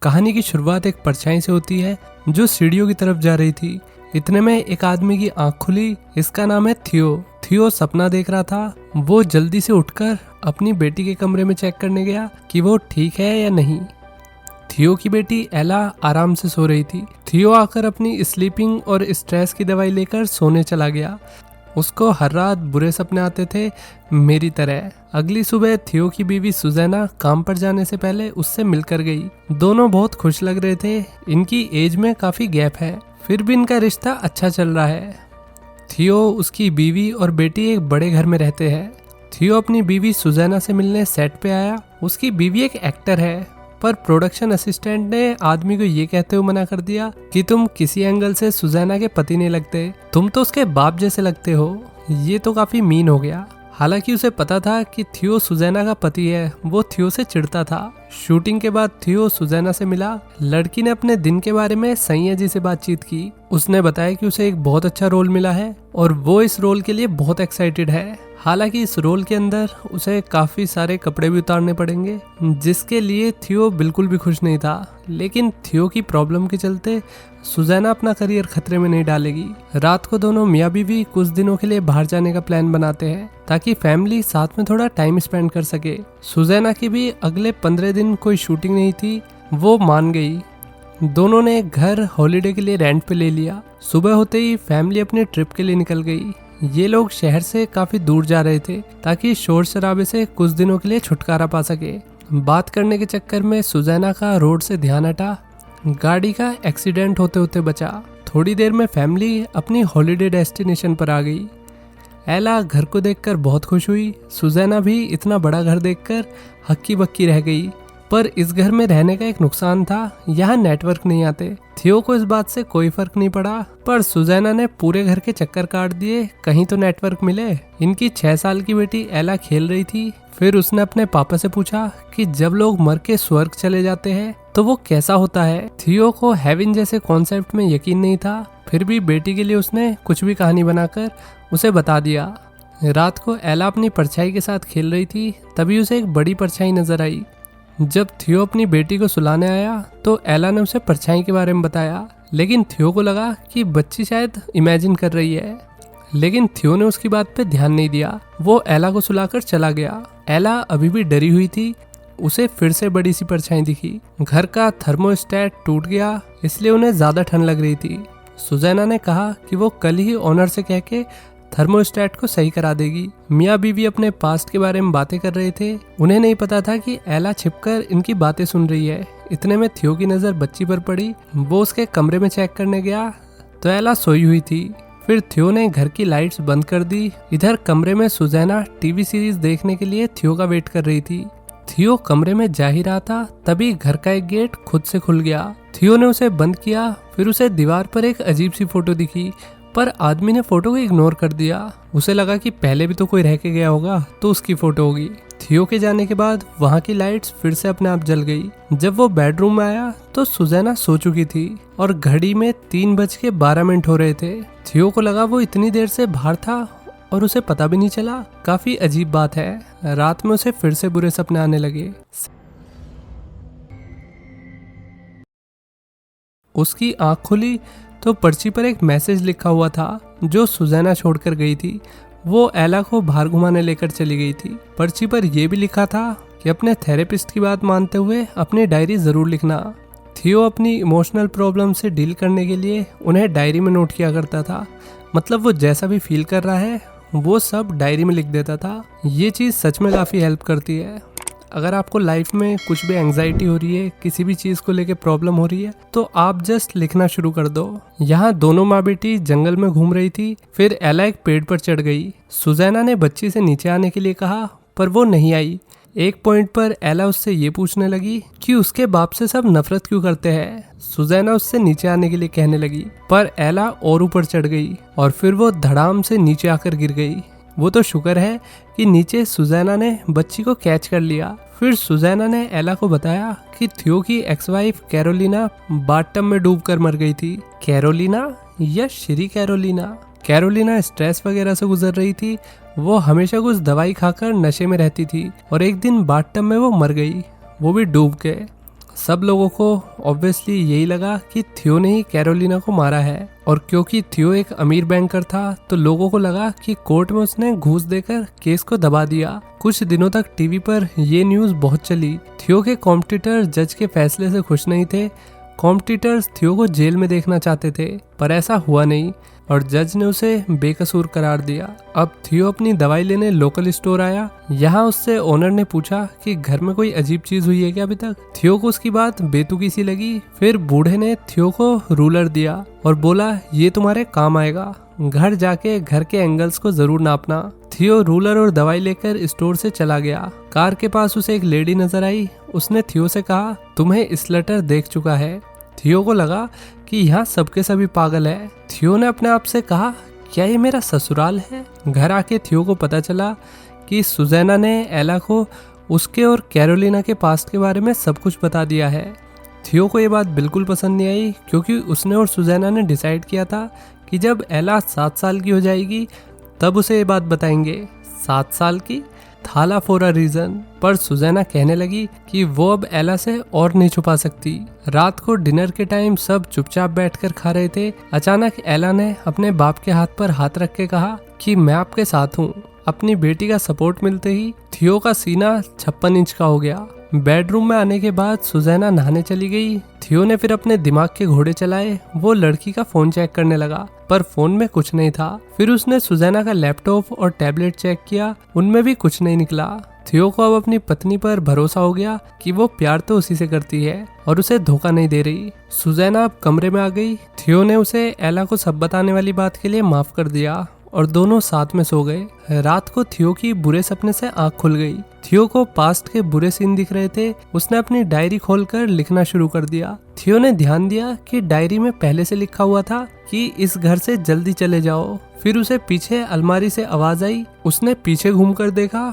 कहानी की शुरुआत एक परछाई से होती है जो सीढ़ियों की तरफ जा रही थी। इतने में एक आदमी की आंख खुली। इसका नाम है थियो। थियो सपना देख रहा था। वो जल्दी से उठकर अपनी बेटी के कमरे में चेक करने गया कि वो ठीक है या नहीं। थियो की बेटी एला आराम से सो रही थी। थियो आकर अपनी स्लीपिंग और स्ट्रेस की दवाई लेकर सोने चला गया। उसको हर रात बुरे सपने आते थे, मेरी तरह। अगली सुबह थियो की बीवी सुजैना काम पर जाने से पहले उससे मिलकर गई। दोनों बहुत खुश लग रहे थे। इनकी एज में काफी गैप है, फिर भी इनका रिश्ता अच्छा चल रहा है। थियो, उसकी बीवी और बेटी एक बड़े घर में रहते हैं। थियो अपनी बीवी सुजैना से मिलने सेट पे आया। उसकी बीवी एक एक्टर है, पर प्रोडक्शन असिस्टेंट ने आदमी को ये कहते हुए मना कर दिया कि तुम किसी एंगल से सुजैना के पति नहीं लगते, तुम तो उसके बाप जैसे लगते हो। ये तो काफी मीन हो गया। हालांकि उसे पता था कि थियो सुजैना का पति है। वो थियो से चिढ़ता था। शूटिंग के बाद थियो सुजैना से मिला। लड़की ने अपने दिन के बारे में सैया जी से बातचीत की। उसने बताया कि उसे एक बहुत अच्छा रोल मिला है और वो इस रोल के लिए बहुत एक्साइटेड है। हालांकि इस रोल के अंदर उसे काफी सारे कपड़े भी उतारने पड़ेंगे, जिसके लिए थियो बिल्कुल भी खुश नहीं था। लेकिन थियो की प्रॉब्लम के चलते सुजैना अपना करियर खतरे में नहीं डालेगी। रात को दोनों मियाँ बीवी कुछ दिनों के लिए बाहर जाने का प्लान बनाते हैं ताकि फैमिली साथ में थोड़ा टाइम स्पेंड कर सके। सुजैना की भी अगले 15 दिन कोई शूटिंग नहीं थी। वो मान गई। दोनों ने एक घर हॉलीडे के लिए रेंट पे ले लिया। सुबह होते ही फैमिली अपनी ट्रिप के लिए निकल गई। ये लोग शहर से काफी दूर जा रहे थे ताकि शोर शराबे से कुछ दिनों के लिए छुटकारा पा सके। बात करने के चक्कर में सुजैना का रोड से ध्यान हटा। गाड़ी का एक्सीडेंट होते होते बचा। थोड़ी देर में फैमिली अपनी हॉलीडे डेस्टिनेशन पर आ गई। एला घर को देखकर बहुत खुश हुई। सुजैना भी इतना बड़ा घर देखकर हक्की बक्की रह गई। पर इस घर में रहने का एक नुकसान था, यहाँ नेटवर्क नहीं आते। थियो को इस बात से कोई फर्क नहीं पड़ा, पर सुजैना ने पूरे घर के चक्कर काट दिए, कहीं तो नेटवर्क मिले। इनकी 6 साल की बेटी एला खेल रही थी। फिर उसने अपने पापा से पूछा कि जब लोग मर के स्वर्ग चले जाते हैं तो वो कैसा होता है। थियो को हेवन जैसे कॉन्सेप्ट में यकीन नहीं था, फिर भी बेटी के लिए उसने कुछ भी कहानी बनाकर उसे बता दिया। रात को एला अपनी परछाई के साथ खेल रही थी, तभी उसे एक बड़ी परछाई नजर आई। जब थियो अपनी बेटी को सुलाने आया तो एला ने उसे परछाई के बारे में बताया, लेकिन थियो को लगा कि बच्ची शायद इमेजिन कर रही है। लेकिन थियो ने उसकी बात पे ध्यान नहीं दिया। वो एला को सुलाकर चला गया। एला अभी भी डरी हुई थी। उसे फिर से बड़ी सी परछाई दिखी। घर का थर्मोस्टेट टूट गया, इसलिए उन्हें ज्यादा ठंड लग रही थी। सुजैना ने कहा कि वो कल ही ओनर से कह के थर्मोस्टेट को सही करा देगी। मियाँ बीवी अपने पास्ट के बारे में बातें कर रहे थे। उन्हें नहीं पता था कि एला छिपकर इनकी बातें सुन रही है। इतने में थियो की नजर बच्ची पर पड़ी। वो उसके कमरे में चेक करने गया तो एला सोई हुई थी। फिर थियो ने घर की लाइट्स बंद कर दी। इधर कमरे में सुजैना टीवी सीरीज देखने के लिए थियो का वेट कर रही थी। थियो कमरे में जा ही रहा था, तभी घर का एक गेट खुद से खुल गया। थियो ने उसे बंद किया। फिर उसे दीवार पर एक अजीब सी फोटो दिखी, पर आदमी ने फोटो को इग्नोर कर दिया। उसे लगा कि पहले भी तो कोई रह के गया होगा तो उसकी फोटो होगी। थियो के जाने के बाद वहाँ की लाइट्स फिर से अपने आप जल गई। जब वो बेडरूम में आया तो सुजैना सो चुकी थी और घड़ी में 3:12 हो रहे थे। थियो को लगा वो इतनी देर से बाहर था और उसे पता भी नहीं चला। काफी अजीब बात है। रात में उसे फिर से बुरे सपने आने लगे। उसकी आंख खुली तो पर्ची पर एक मैसेज लिखा हुआ था जो सुजैना छोड़कर गई थी। वो एला को बाहर घुमाने लेकर चली गई थी। पर्ची पर यह भी लिखा था कि अपने थेरेपिस्ट की बात मानते हुए अपनी डायरी जरूर लिखना। थियो अपनी इमोशनल प्रॉब्लम से डील करने के लिए उन्हें डायरी में नोट किया करता था। मतलब वो जैसा भी फील कर रहा है वो सब डायरी में लिख देता था। ये चीज़ सच में काफ़ी हेल्प करती है। अगर आपको लाइफ में कुछ भी एंजाइटी हो रही है, किसी भी चीज़ को लेके प्रॉब्लम हो रही है, तो आप जस्ट लिखना शुरू कर दो। यहाँ दोनों माँ बेटी जंगल में घूम रही थी। फिर एला एक पेड़ पर चढ़ गई। सुजैना ने बच्ची से नीचे आने के लिए कहा, पर वो नहीं आई। एक पॉइंट पर एला उससे ये पूछने लगी कि उसके बाप से सब नफरत क्यों करते हैं। सुजैना उससे नीचे आने के लिए कहने लगी, पर एला और ऊपर चढ़ गई और फिर वो धड़ाम से नीचे आकर गिर गई। वो तो शुक्र है कि नीचे सुजैना ने बच्ची को कैच कर लिया। फिर सुजैना ने एला को बताया कि थियो की एक्स वाइफ कैरोलिना बाथटब में डूबकर मर गई थी। कैरोलिना या श्री कैरोलिना? कैरोलिना स्ट्रेस वगैरह से गुजर रही थी। वो हमेशा कुछ दवाई खाकर नशे में रहती थी और एक दिन बाथटब में वो मर गई, वो भी डूब के। सब लोगों को ऑब्वियसली यही लगा कि थियो ने ही कैरोलिना को मारा है, और क्योंकि थियो एक अमीर बैंकर था तो लोगों को लगा कि कोर्ट में उसने घूस देकर केस को दबा दिया। कुछ दिनों तक टीवी पर ये न्यूज बहुत चली। थियो के कॉम्पिटिटर जज के फैसले से खुश नहीं थे। कॉम्पिटिटर्स थियो को जेल में देखना चाहते थे, पर ऐसा हुआ नहीं और जज ने उसे बेकसूर करार दिया। अब थियो अपनी दवाई लेने लोकल स्टोर आया। यहाँ उससे ओनर ने पूछा कि घर में कोई अजीब चीज हुई है क्या अभी तक। थियो को उसकी बात बेतुकी सी लगी। फिर बूढ़े ने थियो को रूलर दिया और बोला ये तुम्हारे काम आएगा, घर जाके घर के एंगल्स को जरूर नापना। थियो रूलर और दवाई लेकर स्टोर से चला गया। कार के पास उसे एक लेडी नजर आई। उसने थियो से कहा तुम्हें इस लेटर देख चुका है। थियो को लगा कि यहाँ सबके सभी पागल है। थियो ने अपने आप से कहा क्या ये मेरा ससुराल है। घर आके थियो को पता चला कि सुजैना ने एला को उसके और कैरोलिना के पास्ट के बारे में सब कुछ बता दिया है। थियो को ये बात बिल्कुल पसंद नहीं आई, क्योंकि उसने और सुजैना ने डिसाइड किया था कि जब एला 7 साल की हो जाएगी तब उसे ये बात बताएंगे। 7 साल की थाला फॉर अ रीजन। पर सुजैना कहने लगी कि वो अब एला से और नहीं छुपा सकती। रात को डिनर के टाइम सब चुपचाप बैठकर खा रहे थे। अचानक एला ने अपने बाप के हाथ पर हाथ रख के कहा कि मैं आपके साथ हूँ। अपनी बेटी का सपोर्ट मिलते ही थियो का सीना 56 इंच का हो गया। बेडरूम में आने के बाद सुजैना नहाने चली गई। थियो ने फिर अपने दिमाग के घोड़े चलाए। वो लड़की का फोन चेक करने लगा, पर फोन में कुछ नहीं था। फिर उसने सुजैना का लैपटॉप और टैबलेट चेक किया, उनमें भी कुछ नहीं निकला। थियो को अब अपनी पत्नी पर भरोसा हो गया कि वो प्यार तो उसी से करती है और उसे धोखा नहीं दे रही। सुजैना अब कमरे में आ गई। थियो ने उसे एला को सब बताने वाली बात के लिए माफ कर दिया और दोनों साथ में सो गए। रात को थियो की बुरे सपने से आंख खुल गई। थियो को पास्ट के बुरे सीन दिख रहे थे। उसने अपनी डायरी खोलकर लिखना शुरू कर दिया। थियो ने ध्यान दिया कि डायरी में पहले से लिखा हुआ था कि इस घर से जल्दी चले जाओ। फिर उसे पीछे अलमारी से आवाज आई। उसने पीछे घूमकर देखा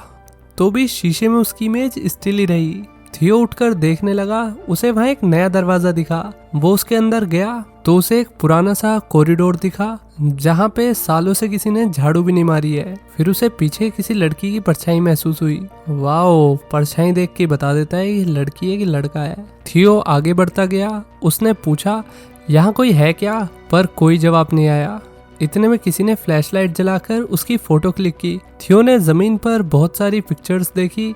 तो भी शीशे में उसकी इमेज स्टिल ही रही। थियो उठकर देखने लगा। उसे वहाँ एक नया दरवाजा दिखा। वो उसके अंदर गया तो उसे एक पुराना सा कॉरिडोर दिखा जहाँ पे सालों से किसी ने झाड़ू भी नहीं मारी है। फिर उसे पीछे किसी लड़की की परछाई महसूस हुई। वाओ, परछाई देख के बता देता है ये लड़की है कि लड़का है। थियो आगे बढ़ता गया। उसने पूछा यहाँ कोई है क्या, पर कोई जवाब नहीं आया। इतने में किसी ने फ्लैशलाइट जलाकर उसकी फोटो क्लिक की। थियो ने जमीन पर बहुत सारी पिक्चर्स देखी।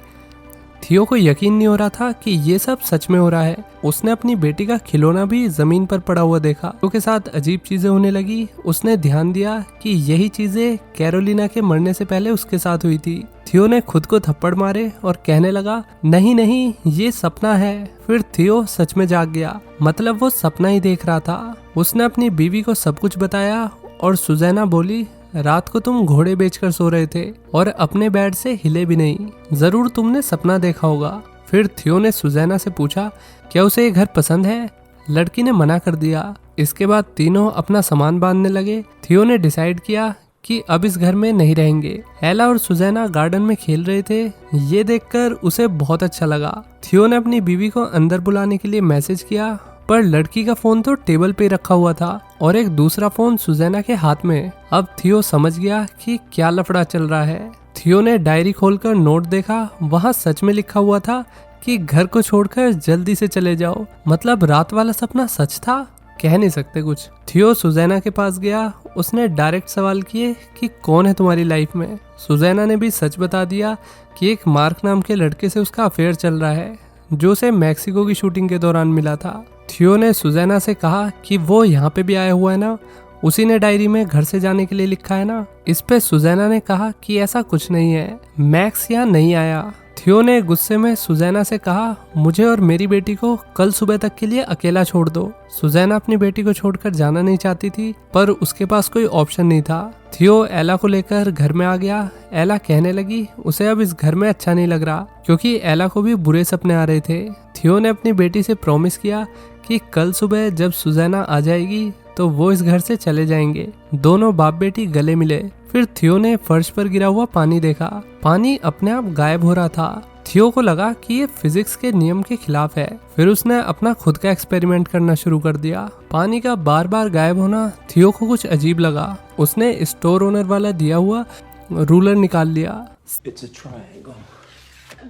थियो को यकीन नहीं हो रहा था कि ये सब सच में हो रहा है। उसने अपनी बेटी का खिलौना भी जमीन पर पड़ा हुआ देखा। थियो के साथ अजीब चीजें होने लगी। उसने ध्यान दिया कि यही चीजें कैरोलिना के मरने से पहले उसके साथ हुई थी। थियो ने खुद को थप्पड़ मारे और कहने लगा नहीं नहीं, ये सपना है। फिर थियो सच में जाग गया, मतलब वो सपना ही देख रहा था। उसने अपनी बीवी को सब कुछ बताया और सुजैना बोली रात को तुम घोड़े बेचकर सो रहे थे और अपने बेड से हिले भी नहीं, जरूर तुमने सपना देखा होगा। फिर थियो ने सुजैना से पूछा क्या उसे ये घर पसंद है। लड़की ने मना कर दिया। इसके बाद तीनों अपना सामान बांधने लगे। थियो ने डिसाइड किया कि अब इस घर में नहीं रहेंगे। एला और सुजैना गार्डन में खेल रहे थे। ये देखकर उसे बहुत अच्छा लगा। थियो ने अपनी बीवी को अंदर बुलाने के लिए मैसेज किया, पर लड़की का फोन तो टेबल पे रखा हुआ था और एक दूसरा फोन सुजैना के हाथ में। अब थियो समझ गया कि क्या लफड़ा चल रहा है। थियो ने डायरी खोलकर नोट देखा। वहाँ सच में लिखा हुआ था कि घर को छोड़कर जल्दी से चले जाओ। मतलब रात वाला सपना सच था? कह नहीं सकते कुछ। थियो सुजैना के पास गया। उसने डायरेक्ट सवाल किए कि कौन है तुम्हारी लाइफ में। सुजैना ने भी सच बता दिया कि एक मार्क नाम के लड़के से उसका अफेयर चल रहा है, जो उसे मैक्सिको की शूटिंग के दौरान मिला था। थियो ने सुजैना से कहा कि वो यहाँ पे भी आया हुआ है ना, उसी ने डायरी में घर से जाने के लिए लिखा है ना। इस पे सुजैना ने कहा कि ऐसा कुछ नहीं है, मैक्स यहाँ नहीं आया। थियो ने गुस्से में सुजैना से कहा मुझे और मेरी बेटी को कल सुबह तक के लिए अकेला छोड़ दो। सुजैना अपनी बेटी को छोड़कर जाना नहीं चाहती थी, पर उसके पास कोई ऑप्शन नहीं था। थियो एला को लेकर घर में आ गया। एला कहने लगी उसे अब इस घर में अच्छा नहीं लग रहा, क्योंकि एला को भी बुरे सपने आ रहे थे। थियो ने अपनी बेटी से प्रॉमिस किया कि कल सुबह जब सुजैना आ जाएगी तो वो इस घर से चले जाएंगे। दोनों बाप बेटी गले मिले। फिर थियो ने फर्श पर गिरा हुआ पानी देखा। पानी अपने आप गायब हो रहा था। थियो को लगा कि ये फिजिक्स के नियम के खिलाफ है। फिर उसने अपना खुद का एक्सपेरिमेंट करना शुरू कर दिया। पानी का बार बार गायब होना थियो को कुछ अजीब लगा। उसने स्टोर ओनर वाला दिया हुआ रूलर निकाल लिया। It's a triangle.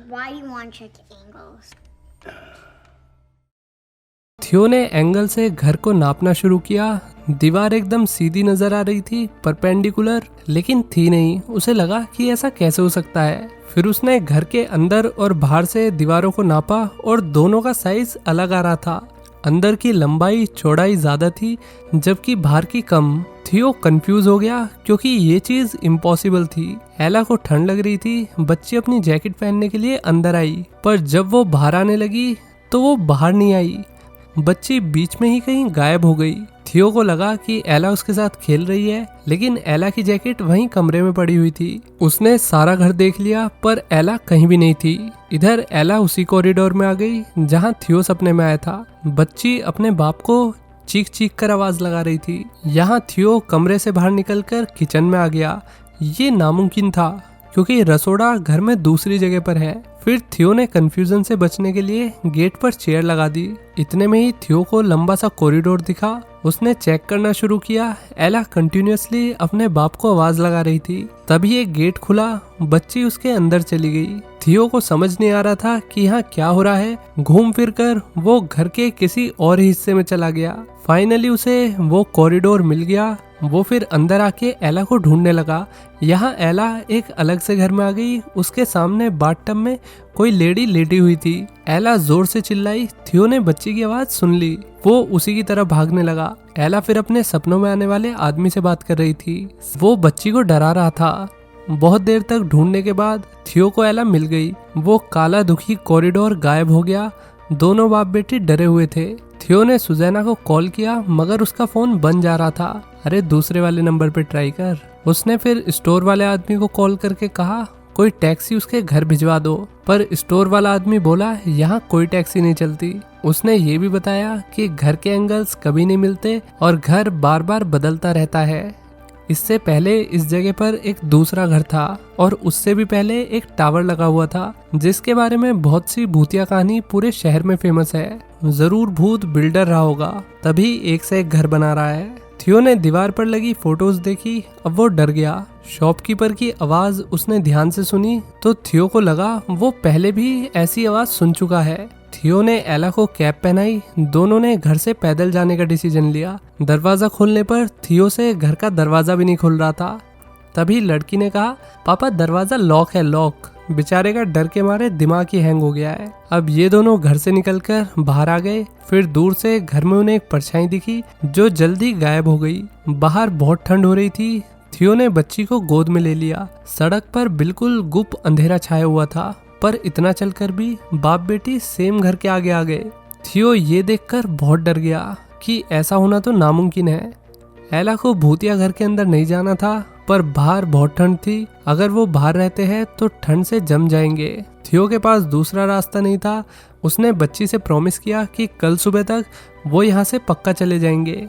Why you want to check angles? थियो ने एंगल से घर को नापना शुरू किया। दीवार एकदम सीधी नजर आ रही थी, परपेंडिकुलर, लेकिन थी नहीं। उसे लगा कि ऐसा कैसे हो सकता है। फिर उसने घर के अंदर और बाहर से दीवारों को नापा और दोनों का साइज अलग आ रहा था। अंदर की लंबाई चौड़ाई ज्यादा थी जबकि बाहर की कम। थियो कंफ्यूज हो गया क्योंकि ये चीज इम्पॉसिबल थी। एला को ठंड लग रही थी। बच्ची अपनी जैकेट पहनने के लिए अंदर आई, पर जब वो बाहर आने लगी तो वो बाहर नहीं आई। बच्ची बीच में ही कहीं गायब हो गई। थियो को लगा कि एला उसके साथ खेल रही है, लेकिन एला की जैकेट वहीं कमरे में पड़ी हुई थी। उसने सारा घर देख लिया पर एला कहीं भी नहीं थी। इधर एला उसी कॉरिडोर में आ गई जहां थियो सपने में आया था। बच्ची अपने बाप को चीख चीख कर आवाज लगा रही थी। यहाँ थियो कमरे से बाहर निकलकर किचन में आ गया। ये नामुमकिन था क्योंकि रसोड़ा घर में दूसरी जगह पर है। फिर थियो ने कंफ्यूजन से बचने के लिए गेट पर चेयर लगा दी। इतने में ही थियो को लंबा सा कॉरिडोर दिखा। उसने चेक करना शुरू किया। एला कंटिन्यूअसली अपने बाप को आवाज लगा रही थी। तभी एक गेट खुला। बच्ची उसके अंदर चली गई। थियो को समझ नहीं आ रहा था कि यहाँ क्या हो रहा है। घूम फिर कर वो घर के किसी और हिस्से में चला गया। फाइनली उसे वो कॉरिडोर मिल गया। वो फिर अंदर आके एला को ढूंढने लगा। यहाँ एला एक अलग से घर में आ गई। उसके सामने बाथटब में कोई लेडी लेटी हुई थी। एला जोर से चिल्लाई। थियो ने बच्ची की आवाज सुन ली। वो उसी की तरफ भागने लगा। एला फिर अपने सपनों में आने वाले आदमी से बात कर रही थी। वो बच्ची को डरा रहा था। बहुत देर तक ढूंढने के बाद थियो को एला मिल गई। वो काला दुखी कॉरिडोर गायब हो गया। दोनों बाप बेटी डरे हुए थे। थियो ने सुजैना को कॉल किया मगर उसका फोन बंद जा रहा था। अरे दूसरे वाले नंबर पे ट्राई कर। उसने फिर स्टोर वाले आदमी को कॉल करके कहा कोई टैक्सी उसके घर भिजवा दो, पर स्टोर वाला आदमी बोला यहाँ कोई टैक्सी नहीं चलती। उसने ये भी बताया कि घर के एंगल्स कभी नहीं मिलते और घर बार बार बदलता रहता है। इससे पहले इस जगह पर एक दूसरा घर था और उससे भी पहले एक टावर लगा हुआ था जिसके बारे में बहुत सी भूतिया कहानी पूरे शहर में फेमस है। जरूर भूत बिल्डर रहा होगा, तभी एक से एक घर बना रहा है। थियो ने दीवार पर लगी फोटोज देखी। अब वो डर गया। शॉपकीपर की आवाज उसने ध्यान से सुनी तो थियो को लगा वो पहले भी ऐसी आवाज सुन चुका है। थियो ने एला को कैप पहनाई। दोनों ने घर से पैदल जाने का डिसीजन लिया। दरवाजा खोलने पर थियो से घर का दरवाजा भी नहीं खुल रहा था। तभी लड़की ने कहा पापा दरवाजा लॉक है, लॉक। बेचारे का डर के मारे दिमाग ही हैंग हो गया है। अब ये दोनों घर से निकलकर बाहर आ गए। फिर दूर से घर में उन्हें एक परछाई दिखी जो जल्दी गायब हो गई। बाहर बहुत ठंड हो रही थी। थियो ने बच्ची को गोद में ले लिया। सड़क पर बिल्कुल गुप अंधेरा छाया हुआ था, पर इतना चलकर भी बाप बेटी सेम घर के आगे आ गए। थियो ये देखकर बहुत डर गया कि ऐसा होना तो नामुमकिन है। एला को भूतिया घर के अंदर नहीं जाना था, पर बाहर बहुत ठंड थी। अगर वो बाहर रहते हैं तो ठंड से जम जाएंगे। थियो के पास दूसरा रास्ता नहीं था। उसने बच्ची से प्रॉमिस किया कि कल सुबह तक वो यहाँ से पक्का चले जाएंगे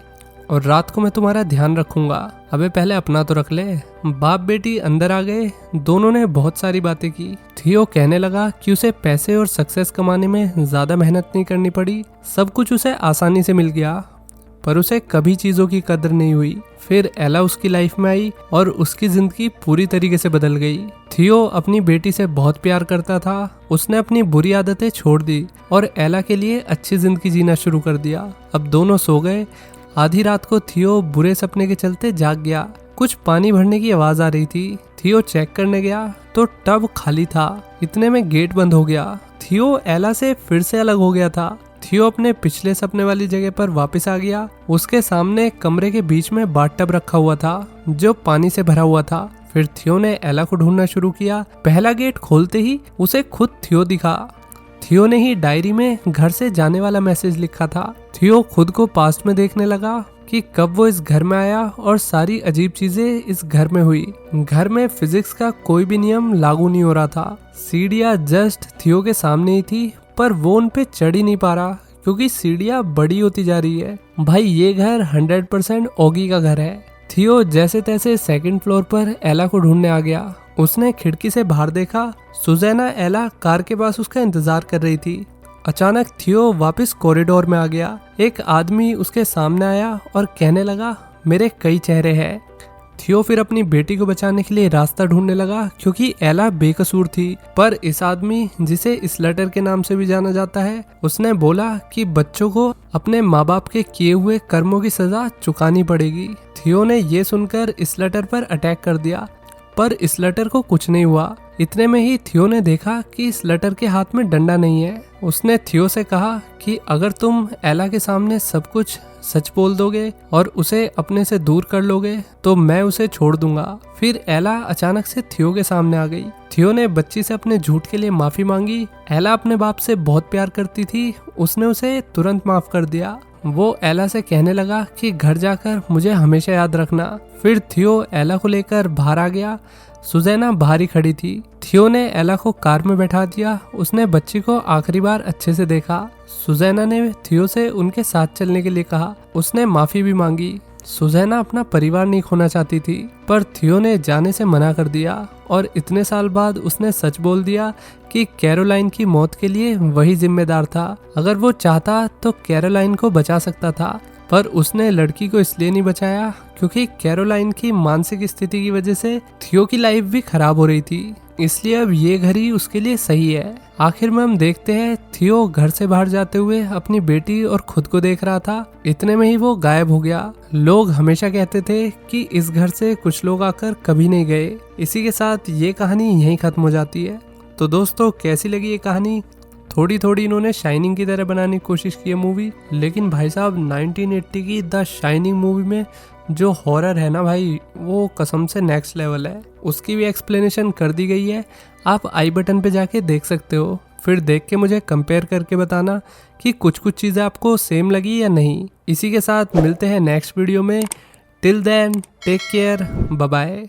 और रात को मैं तुम्हारा ध्यान रखूंगा। अबे पहले अपना तो रख ले। बाप बेटी अंदर आ गए। दोनों ने बहुत सारी बातें की। थियो कहने लगा कि उसे पैसे और सक्सेस कमाने में ज्यादा मेहनत नहीं करनी पड़ी। सब कुछ उसे आसानी से मिल गया, पर उसे कभी चीजों की कदर नहीं हुई। फिर एला उसकी लाइफ में आई और उसकी जिंदगी पूरी तरीके से बदल गई। थियो अपनी बेटी से बहुत प्यार करता था। उसने अपनी बुरी आदतें छोड़ दी और एला के लिए अच्छी जिंदगी जीना शुरू कर दिया। अब दोनों सो गए। आधी रात को थियो बुरे सपने के चलते जाग गया। कुछ पानी भरने की आवाज आ रही थी। थियो चेक करने गया तो टब खाली था। इतने में गेट बंद हो गया। थियो एला से फिर से अलग हो गया था। थियो अपने पिछले सपने वाली जगह पर वापस आ गया। उसके सामने कमरे के बीच में बाथटब रखा हुआ था जो पानी से भरा हुआ था। फिर थियो ने एला को ढूंढना शुरू किया। पहला गेट खोलते ही उसे खुद थियो दिखा। थियो ने ही डायरी में घर से जाने वाला मैसेज लिखा था। थियो खुद को पास्ट में देखने लगा कि कब वो इस घर में आया और सारी अजीब चीजें इस घर में हुई। घर में फिजिक्स का कोई भी नियम लागू नहीं हो रहा था। सीढ़ियाँ जस्ट थियो के सामने ही थी, पर वो उन पे चढ़ ही नहीं पा रहा क्योंकि सीढ़ियाँ बड़ी होती जा रही है। भाई ये घर 100% ओगी का घर है। थियो जैसे तैसे सेकंड फ्लोर पर एला को ढूंढने आ गया। उसने खिड़की से बाहर देखा। सुजैना एला कार के पास उसका इंतजार कर रही थी। अचानक थियो वापस कॉरिडोर में आ गया। एक आदमी उसके सामने आया और कहने लगा मेरे कई चेहरे हैं। थियो फिर अपनी बेटी को बचाने के लिए रास्ता ढूंढने लगा क्योंकि एला बेकसूर थी। पर इस आदमी, जिसे स्लटर के नाम से भी जाना जाता है, उसने बोला कि बच्चों को अपने माँ बाप के किए हुए कर्मों की सजा चुकानी पड़ेगी। थियो ने ये सुनकर स्लटर पर अटैक कर दिया, पर स्लटर को कुछ नहीं हुआ। इतने में ही थियो ने देखा कि स्लटर के हाथ में डंडा नहीं है। उसने थियो से कहा कि अगर तुम एला के सामने सब कुछ सच बोल दोगे और उसे अपने से दूर कर लोगे तो मैं उसे छोड़ दूंगा। फिर एला अचानक से थियो के सामने आ गई। थियो ने बच्ची से अपने झूठ के लिए माफी मांगी। एला अपने बाप से बहुत प्यार करती थी, उसने उसे तुरंत माफ कर दिया। वो एला से कहने लगा कि घर जाकर मुझे हमेशा याद रखना। फिर थियो एला को लेकर बाहर आ गया। सुजैना बाहर ही खड़ी थी। थियो ने एला को कार में बैठा दिया। उसने बच्ची को आखिरी बार अच्छे से देखा। सुजैना ने थियो से उनके साथ चलने के लिए कहा। उसने माफी भी मांगी। सुजैना अपना परिवार नहीं खोना चाहती थी, पर थियो ने जाने से मना कर दिया और इतने साल बाद उसने सच बोल दिया कि कैरोलाइन की मौत के लिए वही जिम्मेदार था। अगर वो चाहता तो कैरोलाइन को बचा सकता था, पर उसने लड़की को इसलिए नहीं बचाया क्योंकि कैरोलाइन की मानसिक स्थिति की वजह से थियो की लाइफ भी खराब हो रही थी। इसलिए अब ये घर ही उसके लिए सही है। आखिर में हम देखते हैं थियो घर से बाहर जाते हुए अपनी बेटी और खुद को देख रहा था। इतने में ही वो गायब हो गया। लोग हमेशा कहते थे कि इस घर से कुछ लोग आकर कभी नहीं गए। इसी के साथ ये कहानी यहीं खत्म हो जाती है। तो दोस्तों, कैसी लगी ये कहानी? थोड़ी थोड़ी इन्होंने शाइनिंग की तरह बनाने की कोशिश की है मूवी, लेकिन भाई साहब 1980 की द शाइनिंग मूवी में जो हॉरर है ना भाई, वो कसम से नेक्स्ट लेवल है। उसकी भी एक्सप्लेनेशन कर दी गई है, आप आई बटन पे जाके देख सकते हो। फिर देख के मुझे कंपेयर करके बताना कि कुछ कुछ चीज़ें आपको सेम लगी या नहीं। इसी के साथ मिलते हैं नेक्स्ट वीडियो में। Till then take care, bye bye.